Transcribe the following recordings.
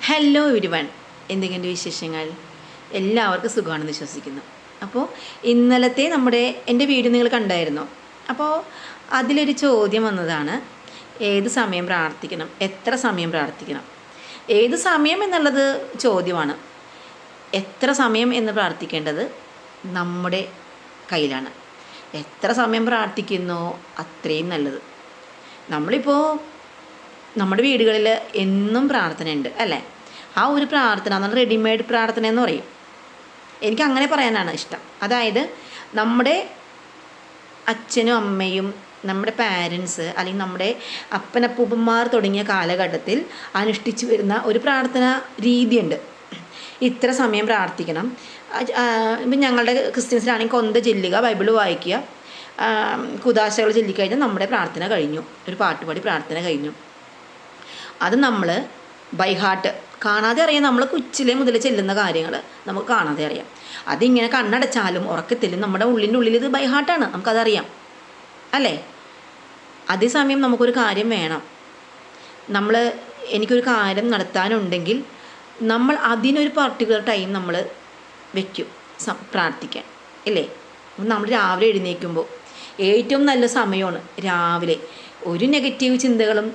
Hello everyone, എന്തൊക്കെയുണ്ട് വിശേഷങ്ങൾ? എല്ലാവർക്കും സുഖമാണെന്ന് വിശ്വസിക്കുന്നു. അപ്പോൾ ഇന്നലത്തെ എൻ്റെ വീഡിയോ നിങ്ങൾ കണ്ടായിരുന്നോ? അപ്പോൾ അതിലൊരു ചോദ്യം വന്നതാണ്, ഏത് സമയം പ്രാർത്ഥിക്കണം, എത്ര സമയം പ്രാർത്ഥിക്കണം? ഏത് സമയം എന്നുള്ളത് ചോദ്യമാണ്. എത്ര സമയം എന്ന് പ്രാർത്ഥിക്കേണ്ടത് നമ്മുടെ കയ്യിലാണ്. എത്ര സമയം പ്രാർത്ഥിക്കുന്നോ അത്രയും നല്ലത്. നമ്മളിപ്പോൾ നമ്മുടെ വീടുകളിൽ എന്നും പ്രാർത്ഥനയുണ്ട് അല്ലേ? ആ ഒരു പ്രാർത്ഥന എന്നാൽ റെഡിമെയ്ഡ് പ്രാർത്ഥന എന്ന് പറയും. എനിക്ക് അങ്ങനെ പറയാനാണ് ഇഷ്ടം. അതായത് നമ്മുടെ അച്ഛനും അമ്മയും നമ്മുടെ പാരൻസ് അല്ലെങ്കിൽ നമ്മുടെ അപ്പനപ്പൂപ്പന്മാർ തുടങ്ങിയ കാലഘട്ടത്തിൽ അനുഷ്ഠിച്ചു വരുന്ന ഒരു പ്രാർത്ഥന രീതിയുണ്ട്. ഇത്ര സമയം പ്രാർത്ഥിക്കണം. ഇപ്പം ഞങ്ങളുടെ ക്രിസ്ത്യൻസിലാണെങ്കിൽ കൊന്ത ചെല്ലുക, ബൈബിൾ വായിക്കുക, കുദാശകൾ ചൊല്ലിക്കഴിഞ്ഞാൽ നമ്മുടെ പ്രാർത്ഥന കഴിഞ്ഞു, ഒരു പാട്ടുപാടി പ്രാർത്ഥന കഴിഞ്ഞു. അത് നമ്മൾ ബൈ ഹാർട്ട് കാണാതെ അറിയാം. നമ്മൾ കൊച്ചിലെ മുതൽ ചെല്ലുന്ന കാര്യങ്ങൾ നമുക്ക് കാണാതെ അറിയാം. അതിങ്ങനെ കണ്ണടച്ചാലും ഉറക്കത്തിലും നമ്മുടെ ഉള്ളിൽ ഇത് ബൈ ഹാർട്ടാണ്, നമുക്കതറിയാം അല്ലേ? അതേസമയം നമുക്കൊരു കാര്യം വേണം. എനിക്കൊരു കാര്യം നടത്താനുണ്ടെങ്കിൽ നമ്മൾ അതിനൊരു പർട്ടിക്കുലർ ടൈം നമ്മൾ വയ്ക്കും പ്രാർത്ഥിക്കാൻ ഇല്ലേ? നമ്മൾ രാവിലെ എഴുന്നേൽക്കുമ്പോൾ ഏറ്റവും നല്ല സമയമാണ് രാവിലെ. ഒരു നെഗറ്റീവ് ചിന്തകളും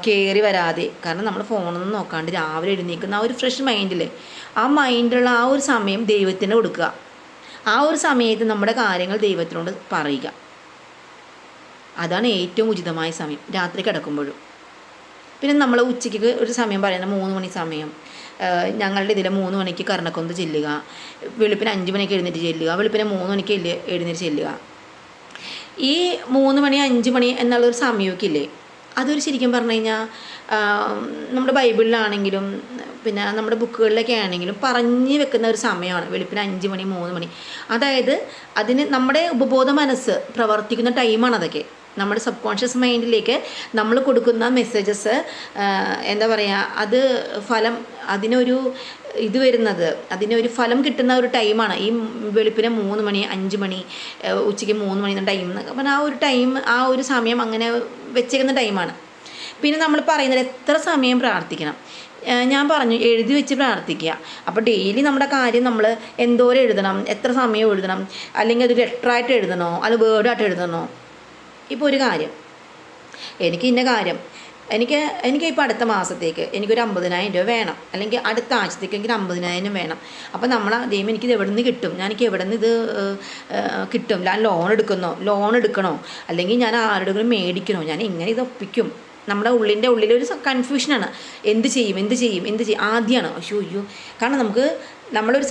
കയറി വരാതെ, കാരണം നമ്മൾ ഫോണൊന്നും നോക്കാണ്ട് രാവിലെ എഴുന്നേൽക്കുന്ന ആ ഒരു ഫ്രഷ് മൈൻഡിൽ, ആ മൈൻഡുള്ള ആ ഒരു സമയം ദൈവത്തിന് കൊടുക്കുക. ആ ഒരു സമയത്ത് നമ്മുടെ കാര്യങ്ങൾ ദൈവത്തിനോട് പറയുക. അതാണ് ഏറ്റവും ഉചിതമായ സമയം, രാത്രി കിടക്കുമ്പോഴും. പിന്നെ നമ്മൾ ഉച്ചയ്ക്ക് ഒരു സമയം പറയുന്നത് 3 മണി സമയം. ഞങ്ങളുടെ ഇതിൽ 3 മണിക്ക് കർണക്കൊന്ത് ചെല്ലുക, വെളുപ്പിന് 5 മണിക്ക് എഴുന്നേറ്റ് ചെല്ലുക, വെളുപ്പിന് 3 മണിക്ക് എഴുന്നേറ്റ് ചെല്ലുക. ഈ 3 മണി 5 മണി എന്നുള്ളൊരു സമയമൊക്കെ ഇല്ലേ, അതൊരു ശരിക്കും പറഞ്ഞു കഴിഞ്ഞാൽ നമ്മുടെ ബൈബിളിലാണെങ്കിലും പിന്നെ നമ്മുടെ ബുക്കുകളിലൊക്കെ ആണെങ്കിലും പറഞ്ഞു വെക്കുന്ന ഒരു സമയമാണ് വെളുപ്പിന് 5 മണി 3 മണി. അതായത് അതിന് നമ്മുടെ ഉപബോധ മനസ്സ് പ്രവർത്തിക്കുന്ന ടൈമാണ് അതൊക്കെ. നമ്മുടെ സബ് കോൺഷ്യസ് മൈൻഡിലേക്ക് നമ്മൾ കൊടുക്കുന്ന മെസ്സേജസ് എന്താ പറയുക, അത് അതിനൊരു അതിനൊരു ഫലം കിട്ടുന്ന ഒരു ടൈമാണ് ഈ വെളുപ്പിന് 3 മണി 5 മണി, ഉച്ചയ്ക്ക് 3 മണി എന്ന ടൈം എന്നൊക്കെ പറഞ്ഞാൽ ആ ഒരു ടൈം, ആ ഒരു സമയം അങ്ങനെ വെച്ചേക്കുന്ന ടൈമാണ്. പിന്നെ നമ്മൾ പറയുന്നത് എത്ര സമയം പ്രാർത്ഥിക്കണം. ഞാൻ പറഞ്ഞു, എഴുതി വെച്ച് പ്രാർത്ഥിക്കുക. അപ്പോൾ ഡെയിലി നമ്മുടെ കാര്യം നമ്മൾ എന്തോരം എഴുതണം, എത്ര സമയം എഴുതണം, അല്ലെങ്കിൽ അത് ലെറ്ററായിട്ട് എഴുതണോ അത് വേർഡായിട്ട് എഴുതണോ? ഇപ്പോൾ ഒരു കാര്യം, എനിക്ക് ഇന്ന കാര്യം എനിക്ക് ഇപ്പോൾ അടുത്ത മാസത്തേക്ക് എനിക്കൊരു 50,000 രൂപ വേണം, അല്ലെങ്കിൽ അടുത്ത ആഴ്ചത്തേക്ക് എനിക്ക് 50,000 വേണം. അപ്പോൾ ദൈവം എനിക്കിത് എവിടെ നിന്ന് കിട്ടും, എനിക്ക് എവിടെ നിന്ന് ഇത് കിട്ടും? ഞാൻ ലോൺ എടുക്കണോ അല്ലെങ്കിൽ ഞാൻ ആരുടെങ്കിലും മേടിക്കണോ? ഞാൻ എങ്ങനെ ഇത് ഒപ്പിക്കും? നമ്മുടെ ഉള്ളിലൊരു കൺഫ്യൂഷനാണ്. എന്ത് ചെയ്യും ആദ്യമാണ് അയ്യോ. കാരണം നമ്മളൊരു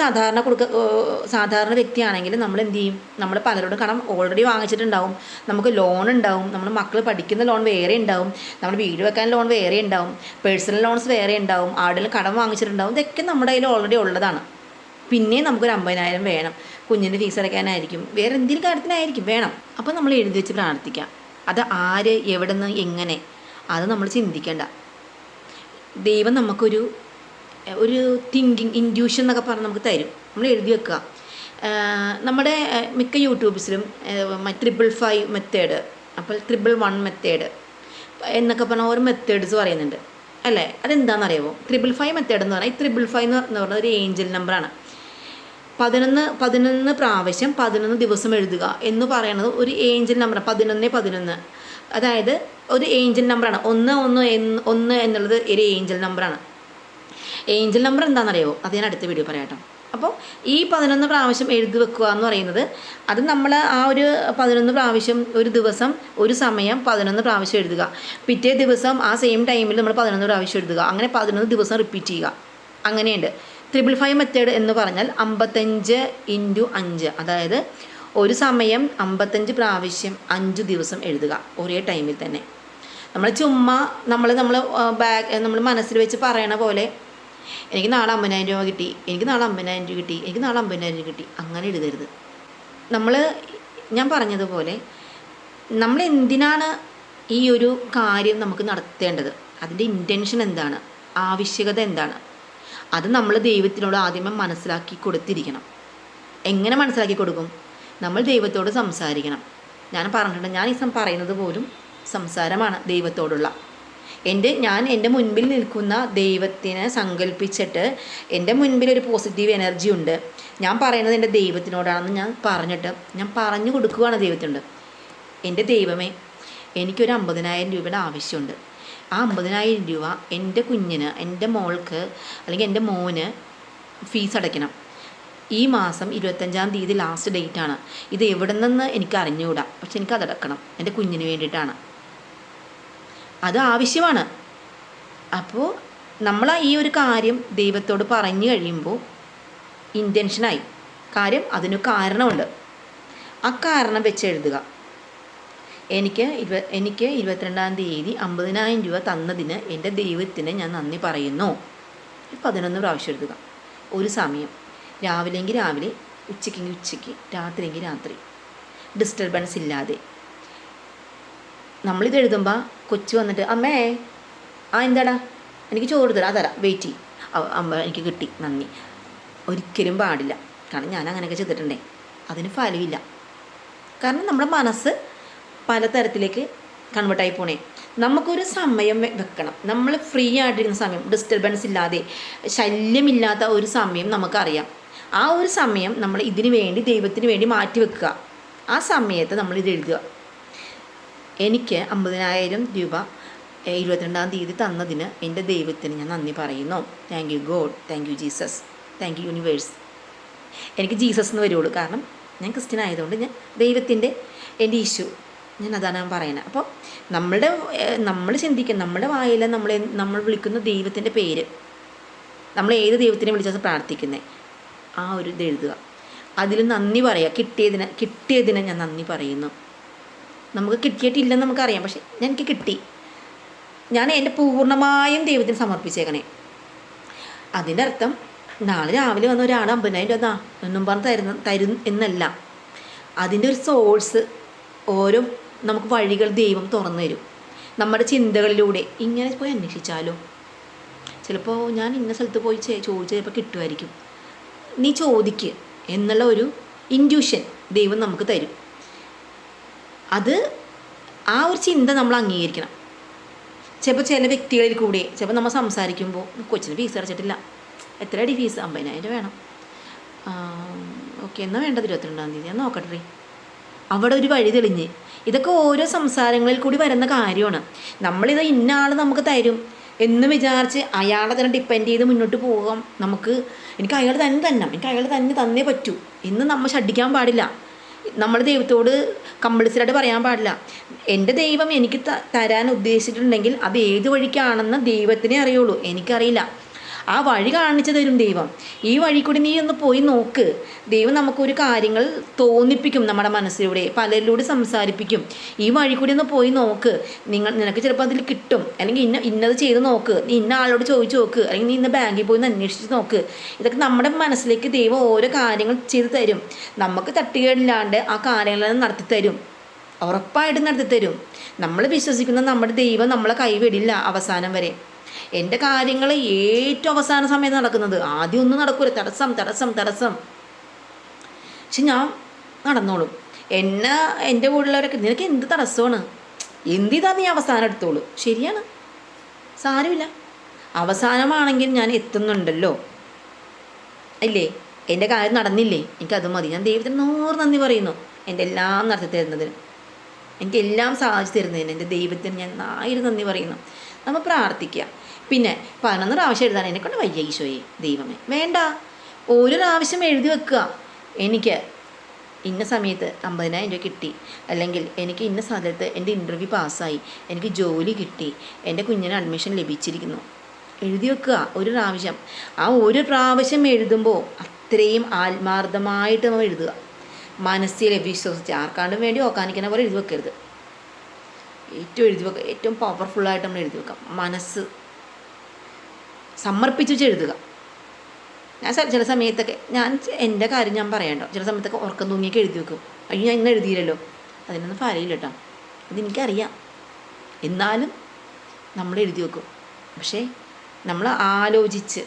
സാധാരണ വ്യക്തിയാണെങ്കിൽ നമ്മൾ എന്ത് ചെയ്യും? നമ്മൾ പലരോടും കടം ഓൾറെഡി വാങ്ങിച്ചിട്ടുണ്ടാവും, നമുക്ക് ലോൺ ഉണ്ടാവും, നമ്മൾ മക്കൾ പഠിക്കുന്ന ലോൺ വേറെ ഉണ്ടാവും, നമ്മുടെ വീട് വെക്കാൻ ലോൺ വേറെ ഉണ്ടാവും, പേഴ്സണൽ ലോൺസ് വേറെ ഉണ്ടാവും, ആരുടെയും കടം വാങ്ങിച്ചിട്ടുണ്ടാവും. ഇതൊക്കെ നമ്മുടെ കയ്യിൽ ഓൾറെഡി ഉള്ളതാണ്. പിന്നെ നമുക്കൊരു 50,000 വേണം, കുഞ്ഞിൻ്റെ ഫീസ് അടയ്ക്കാനായിരിക്കും, വേറെ എന്തെങ്കിലും കാര്യത്തിനായിരിക്കും വേണം. അപ്പോൾ നമ്മൾ എഴുതി വെച്ച് പ്രാർത്ഥിക്കാം. അത് ആര്, എവിടെ നിന്ന്, എങ്ങനെ, അത് നമ്മൾ ചിന്തിക്കേണ്ട. ദൈവം നമുക്കൊരു തിങ്കിങ്, ഇൻറ്റ്യൂഷൻ എന്നൊക്കെ പറഞ്ഞ് നമുക്ക് തരും. നമ്മൾ എഴുതി വെക്കുക. നമ്മുടെ മിക്ക യൂട്യൂബ്സിലും 555 മെത്തേഡ്, അപ്പോൾ 111 മെത്തേഡ് എന്നൊക്കെ പറഞ്ഞാൽ ഓരോ മെത്തേഡ്സ് പറയുന്നുണ്ട് അല്ലേ? അതെന്താണെന്നറിയാമോ? 555 മെത്തേഡ് എന്ന് പറഞ്ഞാൽ 555 എന്ന് പറഞ്ഞാൽ ഒരു ഏഞ്ചൽ നമ്പറാണ്. 11 പ്രാവശ്യം 11 ദിവസം എഴുതുക എന്ന് പറയുന്നത് ഒരു ഏഞ്ചൽ നമ്പറാണ്. 1111, അതായത് ഒരു ഏഞ്ചൽ നമ്പറാണ്. 111 എന്നുള്ളത് ഒരു ഏഞ്ചൽ നമ്പറാണ്. ഏഞ്ചൽ നമ്പർ എന്താണെന്നറിയാമോ? അത് ഞാൻ അടുത്ത വീഡിയോ പറയാം കേട്ടോ. അപ്പോൾ ഈ 11 പ്രാവശ്യം എഴുതി വെക്കുക എന്ന് പറയുന്നത്, അത് നമ്മൾ ആ ഒരു 11 പ്രാവശ്യം, ഒരു ദിവസം ഒരു സമയം 11 പ്രാവശ്യം എഴുതുക. പിറ്റേ ദിവസം ആ സെയിം ടൈമിൽ നമ്മൾ 11 പ്രാവശ്യം എഴുതുക. അങ്ങനെ 11 ദിവസം റിപ്പീറ്റ് ചെയ്യുക. അങ്ങനെയുണ്ട്. 555 മെത്തേഡ് എന്ന് പറഞ്ഞാൽ 55 × 5, അതായത് ഒരു സമയം 55 പ്രാവശ്യം 5 ദിവസം എഴുതുക ഒരേ ടൈമിൽ തന്നെ. നമ്മൾ ചുമ്മാ നമ്മൾ മനസ്സിൽ വെച്ച് പറയണ പോലെ എനിക്ക് നാളെ 50,000 രൂപ കിട്ടി, എനിക്ക് നാളെ 50,000 രൂപ കിട്ടി, എനിക്ക് നാളെ 50,000 രൂപ കിട്ടി, അങ്ങനെ എഴുതരുത്. ഞാൻ പറഞ്ഞതുപോലെ നമ്മൾ എന്തിനാണ് ഈ ഒരു കാര്യം നമുക്ക് നടത്തേണ്ടത്, അതിൻ്റെ ഇൻറ്റൻഷൻ എന്താണ്, ആവശ്യകത എന്താണ്, അത് നമ്മൾ ദൈവത്തിനോട് ആദ്യമേ മനസ്സിലാക്കി കൊടുത്തിരിക്കണം. എങ്ങനെ മനസ്സിലാക്കി കൊടുക്കും? നമ്മൾ ദൈവത്തോട് സംസാരിക്കണം. ഞാൻ പറഞ്ഞിട്ടുണ്ട്, ഞാൻ ഈ പറയുന്നത് പോലും സംസാരമാണ് ദൈവത്തോടുള്ള. ഞാൻ എൻ്റെ മുൻപിൽ നിൽക്കുന്ന ദൈവത്തിനെ സങ്കല്പിച്ചിട്ട് എൻ്റെ മുൻപിൽ ഒരു പോസിറ്റീവ് എനർജി ഉണ്ട്, ഞാൻ പറയുന്നത് എൻ്റെ ദൈവത്തിനോടാണെന്ന് ഞാൻ പറഞ്ഞിട്ട് ഞാൻ പറഞ്ഞു കൊടുക്കുകയാണ് ദൈവത്തിനോട്. എൻ്റെ ദൈവമേ, എനിക്കൊരു 50,000 രൂപയുടെ ആവശ്യമുണ്ട്. ആ 50,000 രൂപ എൻ്റെ കുഞ്ഞിന്, എൻ്റെ മോൾക്ക് അല്ലെങ്കിൽ എൻ്റെ മോന് ഫീസ് അടയ്ക്കണം. ഈ മാസം 25-ാം തീയതി ലാസ്റ്റ് ഡേറ്റാണ്. ഇത് എവിടെ നിന്ന് എനിക്ക് അറിഞ്ഞുകൂടാ, പക്ഷെ എനിക്കത് അടക്കണം, എൻ്റെ കുഞ്ഞിന് വേണ്ടിയിട്ടാണ്, അത് ആവശ്യമാണ്. അപ്പോൾ നമ്മൾ ഈ ഒരു കാര്യം ദൈവത്തോട് പറഞ്ഞു കഴിയുമ്പോൾ ഇൻറ്റൻഷനായി കാര്യം, അതിന് കാരണമുണ്ട്. ആ കാരണം വെച്ച് എഴുതുക. എനിക്ക് 22-ാം തീയതി 50,000 രൂപ തന്നതിന് എൻ്റെ ദൈവത്തിന് ഞാൻ നന്ദി പറയുന്നു. 11 പ്രാവശ്യം എഴുതുക. ഒരു സമയം, രാവിലെയെങ്കിൽ രാവിലെ, ഉച്ചയ്ക്കെങ്കിൽ ഉച്ചയ്ക്ക്, രാത്രിയെങ്കിൽ രാത്രി, ഡിസ്റ്റർബൻസ് ഇല്ലാതെ. നമ്മളിത് എഴുതുമ്പോൾ കൊച്ചു വന്നിട്ട് അമ്മേ എന്താടാ എനിക്ക് ചോറ് തരാം, തരാം, വെയിറ്റ് ചെയ്യും, അമ്മ എനിക്ക് കിട്ടി നന്ദി, ഒരിക്കലും പാടില്ല. കാരണം ഞാൻ അങ്ങനെയൊക്കെ ചെയ്തിട്ടുണ്ടേ, അതിന് ഫലമില്ല. കാരണം നമ്മുടെ മനസ്സ് പലതരത്തിലേക്ക് കൺവേർട്ടായി പോണേ. നമുക്കൊരു സമയം വെക്കണം. നമ്മൾ ഫ്രീ ആയിട്ടിരിക്കുന്ന സമയം, ഡിസ്റ്റർബൻസ് ഇല്ലാതെ, ശല്യമില്ലാത്ത ഒരു സമയം നമുക്കറിയാം. ആ ഒരു സമയം നമ്മൾ ഇതിനു വേണ്ടി, ദൈവത്തിന് വേണ്ടി മാറ്റി വെക്കുക. ആ സമയത്ത് നമ്മളിത് എഴുതുക. എനിക്ക് 50,000 രൂപ 22-ാം തീയതി തന്നതിന് എൻ്റെ ദൈവത്തിന് ഞാൻ നന്ദി പറയുന്നു. Thank you God, thank you Jesus, thank you universe. എനിക്ക് ജീസസ് എന്ന് വരുള്ളൂ, കാരണം ഞാൻ ക്രിസ്ത്യൻ ആയതുകൊണ്ട് ഞാൻ ദൈവത്തിൻ്റെ, എൻ്റെ ഈശോ, ഞാൻ അതാണ് ഞാൻ പറയുന്നത്. അപ്പോൾ നമ്മൾ ചിന്തിക്കുക, നമ്മുടെ വായിൽ നമ്മൾ വിളിക്കുന്ന ദൈവത്തിൻ്റെ പേര്, നമ്മൾ ഏത് ദൈവത്തിനെ വിളിച്ചാൽ പ്രാർത്ഥിക്കുന്നത്, ആ ഒരു ഇത് എഴുതുക. അതിൽ നന്ദി പറയുക. കിട്ടിയതിന് ഞാൻ നന്ദി പറയുന്നു. നമുക്ക് കിട്ടിയിട്ടില്ലെന്ന് നമുക്കറിയാം, പക്ഷെ എനിക്ക് കിട്ടി, ഞാൻ എൻ്റെ പൂർണ്ണമായും ദൈവത്തിന് സമർപ്പിച്ചേക്കണേ. അതിൻ്റെ അർത്ഥം നാളെ രാവിലെ വന്ന ഒരാൾ 50,000 രൂപ എന്നും പറഞ്ഞ് തരും എന്നല്ല. അതിൻ്റെ ഒരു സോഴ്സ്, ഓരോ നമുക്ക് വഴികൾ ദൈവം തുറന്നു തരും. നമ്മുടെ ചിന്തകളിലൂടെ ഇങ്ങനെ പോയി അന്വേഷിച്ചാലോ, ചിലപ്പോൾ ഞാൻ ഇന്ന സ്ഥലത്ത് പോയി ചോദിച്ച് ചിലപ്പോൾ കിട്ടുമായിരിക്കും. നീ ചോദിക്ക് എന്നുള്ള ഒരു ഇൻറ്റ്യൂഷൻ ദൈവം നമുക്ക് തരും. അത് ആ ഒരു ചിന്ത നമ്മൾ അംഗീകരിക്കണം. ചിലപ്പോൾ ചില വ്യക്തികളിൽ കൂടെ ചിലപ്പോൾ നമ്മൾ സംസാരിക്കുമ്പോൾ കൊച്ചിന് ഫീസ് അടച്ചിട്ടില്ല, എത്രയടി ഫീസ്, 50,000 വേണം, ഓക്കെ എന്നാൽ വേണ്ടത് 22-ാം തീയതി, ഞാൻ നോക്കട്ടെ. അവിടെ ഒരു വഴി തെളിഞ്ഞ്. ഇതൊക്കെ ഓരോ സംസാരങ്ങളിൽ കൂടി വരുന്ന കാര്യമാണ്. നമ്മളിത് ഇന്ന ആൾ നമുക്ക് തരും എന്ന് വിചാരിച്ച് അയാളെ തന്നെ ഡിപ്പെൻഡ് ചെയ്ത് മുന്നോട്ട് പോകാം. എനിക്ക് അയാൾ തന്നെ തന്നേ പറ്റൂ എന്ന് നമ്മൾ ഷഡിക്കാൻ പാടില്ല. നമ്മൾ ദൈവത്തോട് കമ്പൾസറിയായിട്ട് പറയാൻ പാടില്ല. എൻ്റെ ദൈവം എനിക്ക് തരാൻ ഉദ്ദേശിച്ചിട്ടുണ്ടെങ്കിൽ അത് ഏത് വഴിക്കാണെന്ന് ദൈവത്തിനെ അറിയുള്ളൂ, എനിക്കറിയില്ല. ആ വഴി കാണിച്ചു തരും ദൈവം. ഈ വഴി കൂടി നീ ഒന്ന് പോയി നോക്ക്. ദൈവം നമുക്കൊരു കാര്യങ്ങൾ തോന്നിപ്പിക്കും, നമ്മുടെ മനസ്സിലൂടെ പലരിലൂടെ സംസാരിപ്പിക്കും. ഈ വഴി കൂടി ഒന്ന് പോയി നോക്ക്, നിനക്ക് ചിലപ്പോൾ അതിൽ കിട്ടും, അല്ലെങ്കിൽ ഇന്നത് ചെയ്ത് നോക്ക്, നീ ഇന്ന ആളോട് ചോദിച്ചു നോക്ക്, അല്ലെങ്കിൽ നീ ഇന്ന് ബാങ്കിൽ പോയി അന്വേഷിച്ച് നോക്ക്. ഇതൊക്കെ നമ്മുടെ മനസ്സിലേക്ക് ദൈവം ഓരോ കാര്യങ്ങൾ ചെയ്ത് തരും. നമുക്ക് തട്ടുകേടില്ലാണ്ട് ആ കാര്യങ്ങളെല്ലാം നടത്തി തരും, ഉറപ്പായിട്ടും നടത്തി തരും. നമ്മൾ വിശ്വസിക്കുന്ന നമ്മുടെ ദൈവം നമ്മളെ കൈവിടില്ല അവസാനം വരെ. എൻ്റെ കാര്യങ്ങൾ ഏറ്റവും അവസാന സമയത്ത് നടക്കുന്നത്, ആദ്യം ഒന്നും നടക്കൂല, തടസ്സം. പക്ഷെ ഞാൻ നടന്നോളും. എൻ്റെ കൂടെയുള്ളവരൊക്കെ നിനക്ക് എന്ത് തടസ്സമാണ്, എന്തിതാ നീ അവസാനം എടുത്തോളൂ. ശരിയാണ്, സാരമില്ല, അവസാനമാണെങ്കിൽ ഞാൻ എത്തുന്നുണ്ടല്ലോ, അല്ലേ? എൻ്റെ കാര്യം നടന്നില്ലേ, എനിക്കത് മതി. ഞാൻ ദൈവത്തിന് 100 നന്ദി പറയുന്നു, എൻ്റെ എല്ലാം നടത്തി തരുന്നതിന്, എനിക്കെല്ലാം സാധിച്ചു തരുന്നതിന് എൻ്റെ ദൈവത്തിന് ഞാൻ 1000 നന്ദി പറയുന്നു. നമ്മൾ പ്രാർത്ഥിക്കുക. പിന്നെ 11 പ്രാവശ്യം എഴുതാൻ എന്നെക്കൊണ്ട് വയ്യ ഈശോയെ, ദൈവമേ, വേണ്ട. ഒരു പ്രാവശ്യം എഴുതി വെക്കുക. എനിക്ക് ഇന്ന സമയത്ത് 50,000 രൂപ കിട്ടി, അല്ലെങ്കിൽ എനിക്ക് ഇന്ന സ്ഥലത്ത് എൻ്റെ ഇൻ്റർവ്യൂ പാസ്സായി, എനിക്ക് ജോലി കിട്ടി, എൻ്റെ കുഞ്ഞിന് അഡ്മിഷൻ ലഭിച്ചിരിക്കുന്നു. എഴുതി വെക്കുക ഒരു പ്രാവശ്യം. ആ ഒരു പ്രാവശ്യം എഴുതുമ്പോൾ അത്രയും ആത്മാർത്ഥമായിട്ട് നമ്മൾ എഴുതുക. മനസ്സിൽ വിശ്വസിച്ച് ആർക്കാണ്ടും വേണ്ടി ഓക്കാനിക്കുന്ന പോലെ എഴുതി വെക്കരുത്. ഏറ്റവും എഴുതി വെക്കുക, ഏറ്റവും പവർഫുള്ളായിട്ട് നമ്മൾ എഴുതി വെക്കാം. മനസ്സ് സമർപ്പിച്ച് എഴുതുക. ഞാൻ ചില സമയത്തൊക്കെ എൻ്റെ കാര്യം ഞാൻ പറയണ്ടോ, ചില സമയത്തൊക്കെ ഉറക്കം തൂങ്ങിയൊക്കെ എഴുതി വെക്കും. അയ്യോ ഞാൻ ഇന്ന് എഴുതിയില്ലല്ലോ, അതിനൊന്നും ഫലമില്ല കേട്ടോ, അതെനിക്കറിയാം. എന്നാലും നമ്മൾ എഴുതി വെക്കും. പക്ഷേ നമ്മൾ ആലോചിച്ച്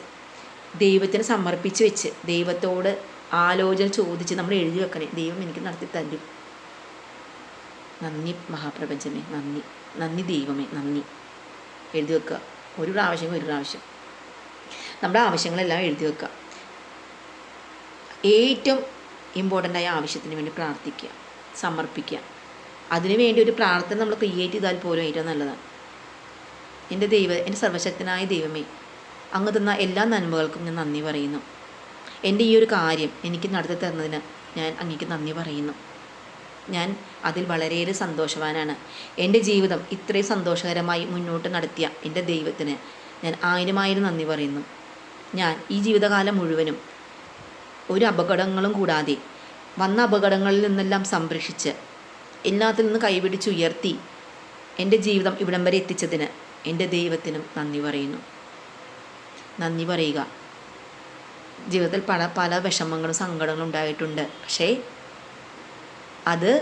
ദൈവത്തിന് സമർപ്പിച്ച് വെച്ച് ദൈവത്തോട് ആലോചന ചോദിച്ച് നമ്മൾ എഴുതി വെക്കണേ. ദൈവം എനിക്ക് നടത്തി തരും. നന്ദി മഹാപ്രപഞ്ചമേ, നന്ദി ദൈവമേ, നന്ദി. എഴുതി വെക്കുക. ഒരു പ്രാവശ്യം നമ്മുടെ ആവശ്യങ്ങളെല്ലാം എഴുതി വെക്കുക. ഏറ്റവും ഇമ്പോർട്ടൻ്റായ ആവശ്യത്തിന് വേണ്ടി പ്രാർത്ഥിക്കുക, സമർപ്പിക്കുക. അതിനുവേണ്ടി ഒരു പ്രാർത്ഥന നമ്മൾ ക്രിയേറ്റ് ചെയ്താൽ പോലും ഏറ്റവും നല്ലതാണ്. എൻ്റെ സർവശക്തനായ ദൈവമേ, അങ്ങ് തന്ന എല്ലാ നന്മകൾക്കും ഞാൻ നന്ദി പറയുന്നു. എൻ്റെ ഈ ഒരു കാര്യം എനിക്ക് നടത്തി തന്നതിന് ഞാൻ അങ്ങേക്ക് നന്ദി പറയുന്നു. ഞാൻ അതിൽ വളരെയേറെ സന്തോഷവാനാണ്. എൻ്റെ ജീവിതം ഇത്രയും സന്തോഷകരമായി മുന്നോട്ട് നടത്തിയ എൻ്റെ ദൈവത്തിന് ഞാൻ 1000 നന്ദി പറയുന്നു. ഞാൻ ഈ ജീവിതകാലം മുഴുവനും ഒരു അപകടങ്ങളും കൂടാതെ വന്ന അപകടങ്ങളിൽ നിന്നെല്ലാം സംരക്ഷിച്ച് എല്ലാത്തിൽ നിന്ന് കൈപിടിച്ചുയർത്തി എൻ്റെ ജീവിതം ഇവിടം വരെ എത്തിച്ചതിന് എൻ്റെ ദൈവത്തിനും നന്ദി പറയുന്നു. നന്ദി പറയുക. ജീവിതത്തിൽ പല വിഷമങ്ങളും സങ്കടങ്ങളും ഉണ്ടായിട്ടുണ്ട്. പക്ഷേ അത്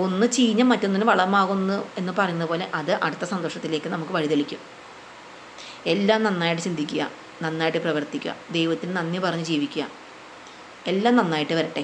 ഒന്ന് ചീഞ്ഞ മറ്റൊന്നിന് വളമാകുന്നു എന്ന് പറയുന്ന പോലെ അത് അടുത്ത സന്തോഷത്തിലേക്ക് നമുക്ക് വഴിതെളിക്കും. എല്ലാം നന്നായിട്ട് ചിന്തിക്കുക, നന്നായിട്ട് പ്രവർത്തിക്കുക, ദൈവത്തിന് നന്ദി പറഞ്ഞ് ജീവിക്കുക. എല്ലാം നന്നായിട്ട് വരട്ടെ.